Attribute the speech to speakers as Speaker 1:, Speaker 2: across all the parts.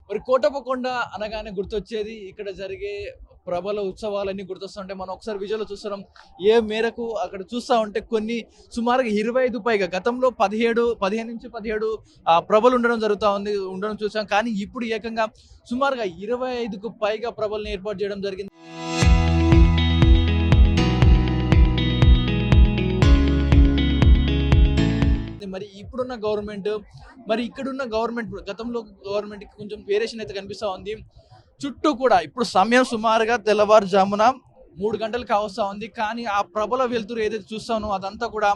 Speaker 1: మరి కోటప్పకొండ అనగానే గుర్తొచ్చేది ఇక్కడ జరిగే ప్రబల ఉత్సవాలన్నీ గుర్తొస్తుంటే మనం ఒకసారి విజువల్ చూస్తున్నాం. ఏ మేరకు అక్కడ చూస్తా ఉంటే కొన్ని సుమారుగా 25 పైగా గతంలో 15 నుంచి 17 ప్రభలు ఉండడం చూసాం. కానీ ఇప్పుడు ఏకంగా సుమారుగా 25కు పైగా ప్రభలను ఏర్పాటు చేయడం జరిగింది. మరి ఇప్పుడున్న గవర్నమెంట్ ఇక్కడున్న గవర్నమెంట్ గతంలో గవర్నమెంట్ కి కొంచెం వేరియేషన్ అయితే కనిపిస్తా ఉంది. చుట్టూ కూడా ఇప్పుడు సమయం సుమారుగా తెల్లవారుజామున 3 గంటలు కావస్తా ఉంది. కానీ ఆ ప్రబల వెలుతురు ఏదైతే చూస్తానో అదంతా కూడా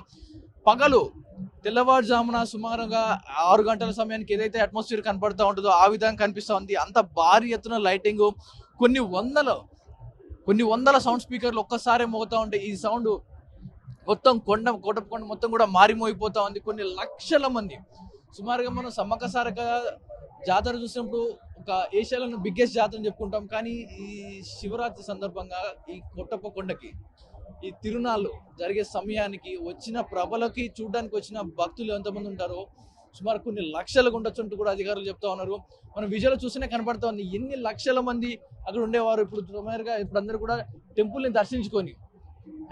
Speaker 1: పగలు తెల్లవారుజామున సుమారుగా 6 గంటల సమయానికి ఏదైతే అట్మాస్ఫియర్ కనపడుతూ ఉంటుందో ఆ విధంగా కనిపిస్తూ ఉంది. అంత భారీ ఎత్తున లైటింగ్, కొన్ని వందల సౌండ్ స్పీకర్లు ఒక్కసారి మోగుతూ ఉంటాయి. ఈ సౌండ్ మొత్తం కోటప్పకొండ మొత్తం కూడా మారిమోగిపోతా ఉంది. కొన్ని లక్షల మంది సుమారుగా మనం సమ్మక్క సారక్క జాతర చూసినప్పుడు ఒక ఏషియాలోని బిగ్గెస్ట్ జాతర అని చెప్పుకుంటాం. కానీ ఈ శివరాత్రి సందర్భంగా ఈ కోటప్పకొండకి ఈ తిరునాళ్ళు జరిగే సమయానికి వచ్చిన ప్రభలకి చూడడానికి వచ్చిన భక్తులు ఎంతమంది ఉంటారో సుమారు కొన్ని లక్షలకు ఉండొచ్చు కూడా అధికారులు చెప్తా ఉన్నారు. మనం విజువల్ చూస్తేనే కనపడతా ఉంది ఎన్ని లక్షల మంది అక్కడ ఉండేవారు. ఇప్పుడు సుమారుగా ఇప్పుడు అందరూ కూడా టెంపుల్ని దర్శించుకొని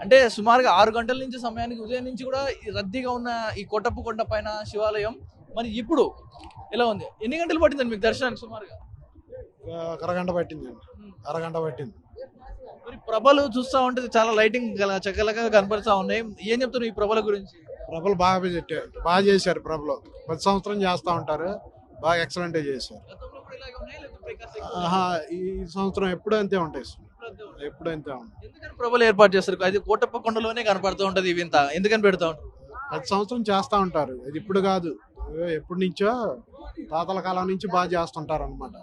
Speaker 1: అంటే సుమారుగా 6 గంటల నుంచి సమయానికి ఉదయం నుంచి కూడా రద్దీగా ఉన్న ఈ కోటప్పకొండ పైన శివాలయం మరి ఇప్పుడు ఎలా ఉంది? ఎన్ని గంటలు పట్టిందండి మీకు దర్శనానికి? సుమారుగా
Speaker 2: అరగంట పట్టింది.
Speaker 1: మరి ప్రభలు చూస్తా ఉంటే చాలా లైటింగ్ చక్కగా కనపడతా ఉన్నాయి. ఏం చెప్తున్నారు ఈ ప్రభల గురించి?
Speaker 2: ప్రభలు బాగా చేశారు. ప్రభలు ప్రతి సంవత్సరం చేస్తూ ఉంటారు. బాగా ఎక్సలెంట్ చేశారు. ఈ సంవత్సరం ఎప్పుడు అంతే ఉంటాయి.
Speaker 1: ఎందుకని ప్రభలు ఏర్పాటు చేస్తారు? అది కోటప్పకొండలోనే కనపడుతూ ఉంటది. ఇవి ఇంత ఎందుకని పెడతా ఉంటారు?
Speaker 2: ప్రతి సంవత్సరం చేస్తూ ఉంటారు. ఇది ఇప్పుడు కాదు, ఎప్పటి నుంచో తాతల కాలం నుంచి బాగా చేస్తుంటారు అనమాట.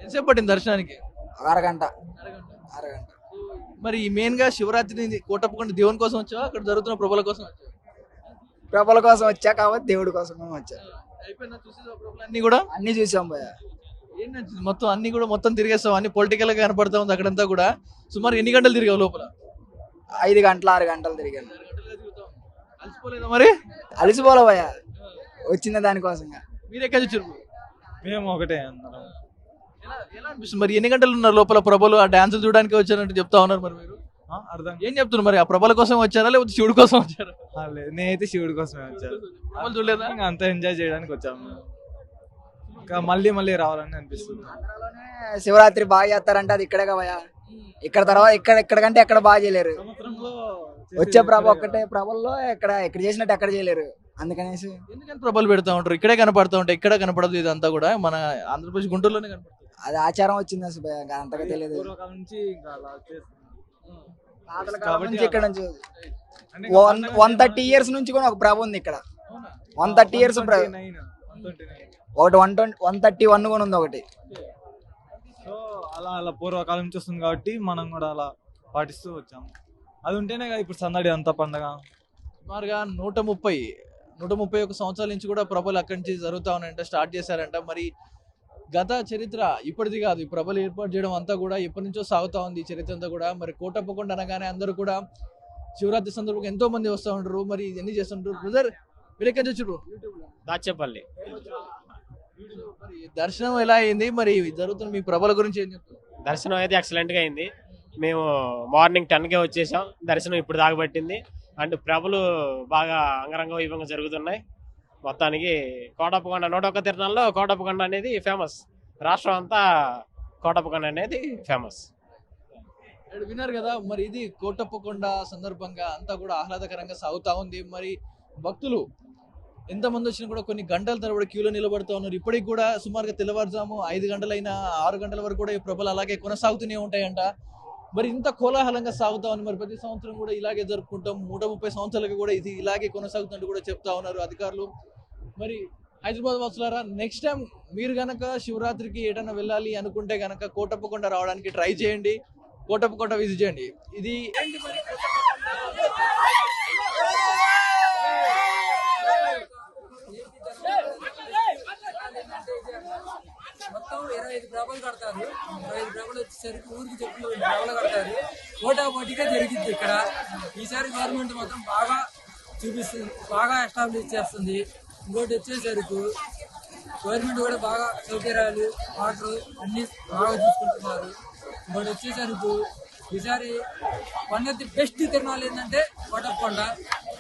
Speaker 1: ఎంతసేపు పట్టింది దర్శనానికి?
Speaker 3: అరగంట.
Speaker 1: మరి మెయిన్ గా శివరాత్రి కోటప్పకొండ దేవుని కోసం వచ్చావా, అక్కడ జరుగుతున్న ప్రభల కోసం వచ్చావా?
Speaker 3: ప్రభల కోసం వచ్చా కాబట్టి దేవుడి కోసం వచ్చా.
Speaker 1: అయిపోయిందా చూసేది ప్రభలన్నీ కూడా?
Speaker 3: అన్ని చూసాం భయ.
Speaker 1: ఏం నచ్చింది? మొత్తం తిరిగేస్తాం. అన్ని పొలిటికల్ గా కనపడతా ఉంది అక్కడంతా కూడా. సుమారు ఎన్ని గంటలు తిరిగావు లోపల?
Speaker 3: 5 గంటలు 6 గంటలు తిరిగాను.
Speaker 1: అలసిపోలేదా మరి?
Speaker 3: అలసిపోలే భయ, వచ్చిన దానికోసంగా.
Speaker 1: మీరు ఎక్కడ వచ్చారు?
Speaker 4: మేము ఒకటే.
Speaker 1: ఎలా అనిపిస్తుంది మరి? ఎన్ని గంటలు ఉన్నారు లోపల ప్రభలు? ఆ డాన్సులు చూడడానికి వచ్చారంటే చెప్తా ఉన్నారు. మరి మీరు
Speaker 4: అర్థం
Speaker 1: ఏం చెప్తున్నారు? మరి ఆ ప్రభల కోసం వచ్చారా లేకపోతే శివుడి కోసం వచ్చారా?
Speaker 4: నేనైతే శివుడి కోసమే వచ్చాను.
Speaker 1: ప్రభలు చూడలేదా?
Speaker 4: అంత ఎంజాయ్ చేయడానికి వచ్చాము. ఇంకా మళ్ళీ రావాలని అనిపిస్తుంది.
Speaker 3: శివరాత్రి బాగా చేస్తారంటే అది ఇక్కడే భయ. ఇక్కడ తర్వాత ఇక్కడ కంటే ఎక్కడ బాగా చేయలేరు. వచ్చే ప్రభ ఒక్కటే ప్రభల్లో ఎక్కడ చేసినట్టు ఎక్కడ చేయలేరు. అందుకనేసి
Speaker 1: ఎందుకని ప్రభలు పెడతా ఉంటారు? ఇక్కడే కనపడతా ఉంటాయి, ఇక్కడ కనపడదు. ఇదంతా కూడా మన ఆంధ్రప్రదేశ్ గుంటూరులోనే కనపడుతుంది.
Speaker 3: అది ఆచారం వచ్చింది అసలు అంతగా తెలియదు. ఇక్కడ నుంచి 130 years నుంచి కూడా ఒక ప్రభ ఉంది ఇక్కడ. 130 years ఒకటి 131 కూడా ఉంది ఒకటి.
Speaker 4: సో అలా పూర్వకాలం నుంచి వస్తుంది కాబట్టి మనం కూడా అలా పాటిస్తూ వచ్చాము. అది ఉంటేనే కదా ఇప్పుడు సందడి అంతా పండగ.
Speaker 1: సుమారుగా 131 సంవత్సరాల నుంచి కూడా ప్రభలు అక్కడి నుంచి జరుగుతా ఉన్నాయంట, స్టార్ట్ చేశారంట. మరి గత చరిత్ర ఇప్పటిది కాదు, ఈ ప్రభలు ఏర్పాటు చేయడం అంతా కూడా ఎప్పటి నుంచో సాగుతా ఉంది ఈ చరిత్ర అంతా కూడా. మరి కోటప్పకొండ అనగానే అందరూ కూడా శివరాత్రి సందర్భంగా ఎంతో మంది వస్తూ ఉంటారు. మరి ఎన్ని చేస్తుంటారు? బ్రదర్ మీరు ఎక్కడి నుంచి వచ్చారు?
Speaker 5: దాచేపల్లి.
Speaker 1: మరి దర్శనం ఎలా అయింది? మరి జరుగుతున్న మీ ప్రభల గురించి ఏం చెప్తారు?
Speaker 5: దర్శనం అయితే ఎక్సలెంట్ గా అయింది. మేము మార్నింగ్ 10కే వచ్చేసాం. దర్శనం ఇప్పుడు దాగబట్టింది. అండ్ ప్రభలు బాగా అంగరంగ వైభవంగా జరుగుతున్నాయి. మొత్తానికి కోటప్పకొండ 101 తిరునాళ్ళలో కోటప్పకొండ అనేది ఫేమస్. రాష్ట్రం అంతా కోటప్పకొండ అనేది ఫేమస్.
Speaker 1: విన్నారు కదా, మరి ఇది కోటప్పకొండ సందర్భంగా అంతా కూడా ఆహ్లాదకరంగా సాగుతా ఉంది. మరి భక్తులు ఎంతమంది వచ్చినా కూడా కొన్ని గంటల తరబడి క్యూలో నిలబడుతూ ఉన్నారు. ఇప్పటికి కూడా సుమారుగా తెల్లవారుజాము 5 గంటలైనా 6 గంటల వరకు కూడా ఈ ప్రభలు అలాగే కొనసాగుతూనే ఉంటాయంట. మరి ఇంత కోలాహలంగా సాగుతా ఉంది. మరి ప్రతి సంవత్సరం కూడా ఇలాగే జరుపుకుంటాం. 130 సంవత్సరాలకు కూడా ఇది ఇలాగే కొనసాగుతున్నట్టు కూడా చెప్తా ఉన్నారు అధికారులు. మరి హైదరాబాద్ వాసులారా, నెక్స్ట్ టైం మీరు గనక శివరాత్రికి ఏదైనా వెళ్ళాలి అనుకుంటే గనక కోటప్పకొండ రావడానికి ట్రై చేయండి, కోటప్పకొండ విజిట్ చేయండి. ఇది
Speaker 6: మొత్తం 25 ప్రభలు కడతారు. 25 ప్రభలు వచ్చేసరికి ఊరికి చెప్పులు ప్రభలు కడతారు. పోటాపోటీగా జరిగింది ఇక్కడ. ఈసారి గవర్నమెంట్ మొత్తం బాగా చూపిస్తుంది, బాగా ఎస్టాబ్లిష్ చేస్తుంది. ఇంకోటి వచ్చేసరికి గవర్నమెంట్ కూడా బాగా సౌకర్యాలు వాటర్ అన్ని బాగా చూసుకుంటున్నారు. ఇంకోటి వచ్చేసరికి ఈసారి వన్ ఆఫ్ ది బెస్ట్ తిరణాలు ఏంటంటే కోటప్పకొండ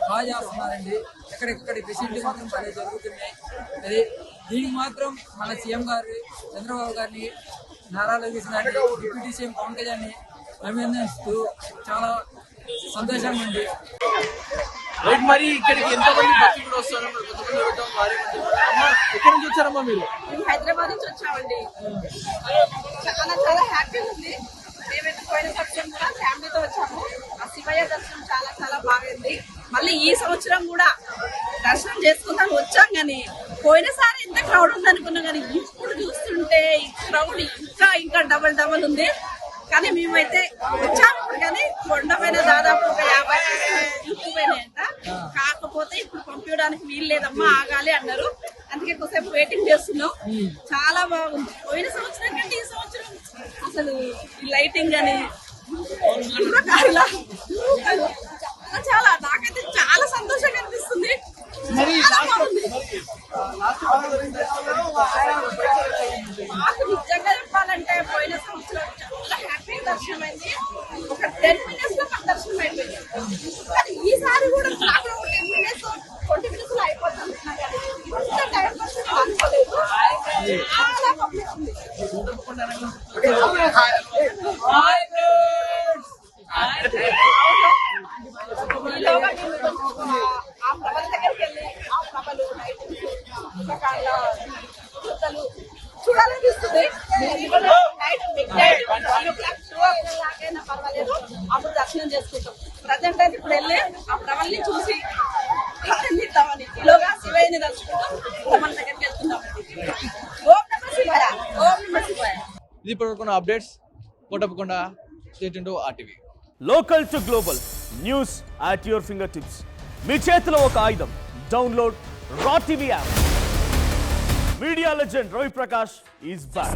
Speaker 6: బాగా చేస్తున్నారండి. ఎక్కడెక్కడ ఫెసిలిటీ మాత్రం బాగా జరుగుతున్నాయి. అది దీనికి మాత్రం మన సీఎం గారు చంద్రబాబు గారిని, నారా లోకేష్ గారిని, డిప్యూటీ సీఎం పవన్ కళ్యాణ్ని అభినందిస్తూ చాలా సంతోషంగా ఉంది.
Speaker 1: రైట్, మరి ఇక్కడికి ఎంతమంది భక్తులు కూడా వస్తారు? మరి కొంతమంది అడుగుతాం, భారీ మంది ఉన్నారు. అమ్మ, ఎక్కడి నుంచి వచ్చారమ్మా మీరు?
Speaker 7: మేము హైదరాబాద్ నుంచి వచ్చామండి. చాలా చాలా హ్యాపీగా ఉంది. మేమైతే పోయిన సంవత్సరం కూడా ఫ్యామిలీతో వచ్చాము. ఆ శివయ్య దర్శనం చాలా చాలా బాగుంది. మళ్ళీ ఈ సంవత్సరం కూడా దర్శనం చేసుకుందాం వచ్చాం, కానీ పోయినసారి ఎంత క్రౌడ్ ఉంది అనుకున్నాం, కానీ ఇప్పుడు చూస్తుంటే ఈ క్రౌడ్ ఇంకా డబల్ ఉంది. కానీ మేమైతే వచ్చాము ఇప్పుడు, కానీ కొండ పైన దాదాపు ఒక 50 పోయినాయంట. కాకపోతే ఇప్పుడు పంపించడానికి వీలు లేదమ్మా, ఆగాలి అన్నారు. అందుకే కొద్దిసేపు వెయిటింగ్ చేస్తున్నాం. చాలా బాగుంది. పోయిన సంవత్సరం కంటే ఈ సంవత్సరం అసలు ఈ లైటింగ్ అని చాలా నాకైతే చాలా సంతోషంగా అనిపిస్తుంది. చాలా బాగుంది. మాకు నిజంగా చెప్పాలంటే పోయిన సంవత్సరం చాలా హ్యాపీ దర్శనం అయింది. ఒక 10 minutes లో మాకు దర్శనం అయిపోయింది. కానీ ఈసారి కూడా నాకు 10 minutes 20 minutes లో అయిపోతుంది. ఇంత టైం పడుతుంది అనుకోలేదు. చాలా పబ్లిక్ ఉంది. ఈలోగా మేము ఆ ప్రభల దగ్గరికి వెళ్ళి ఆ ప్రభలు నైట్ చూడాలనిపిస్తుంది. Night midnight 1 o'clock 2 o'clock దాకైనా పర్వాలేదు, అప్పుడు దర్శనం చేసుకుంటాం. ప్రజెంట్ అయితే ఇప్పుడు వెళ్ళి ఆ ప్రభల్ని చూసి ఇద్దామని ఈలోగా శివయ్యని దర్శించుకుంటాం. ప్రభల దగ్గరికి వెళ్తున్నామండి. ఓం నమః శివాయ, ఓం నమః శివాయ.
Speaker 1: ఇది ఇప్పుడు updates. Kotappakonda, stay tuned to RTV.
Speaker 8: Local to global news at your fingertips. మీ చేతిలో ఒక ఆయుధం. Download Raw TV app. Media legend Ravi Prakash is back.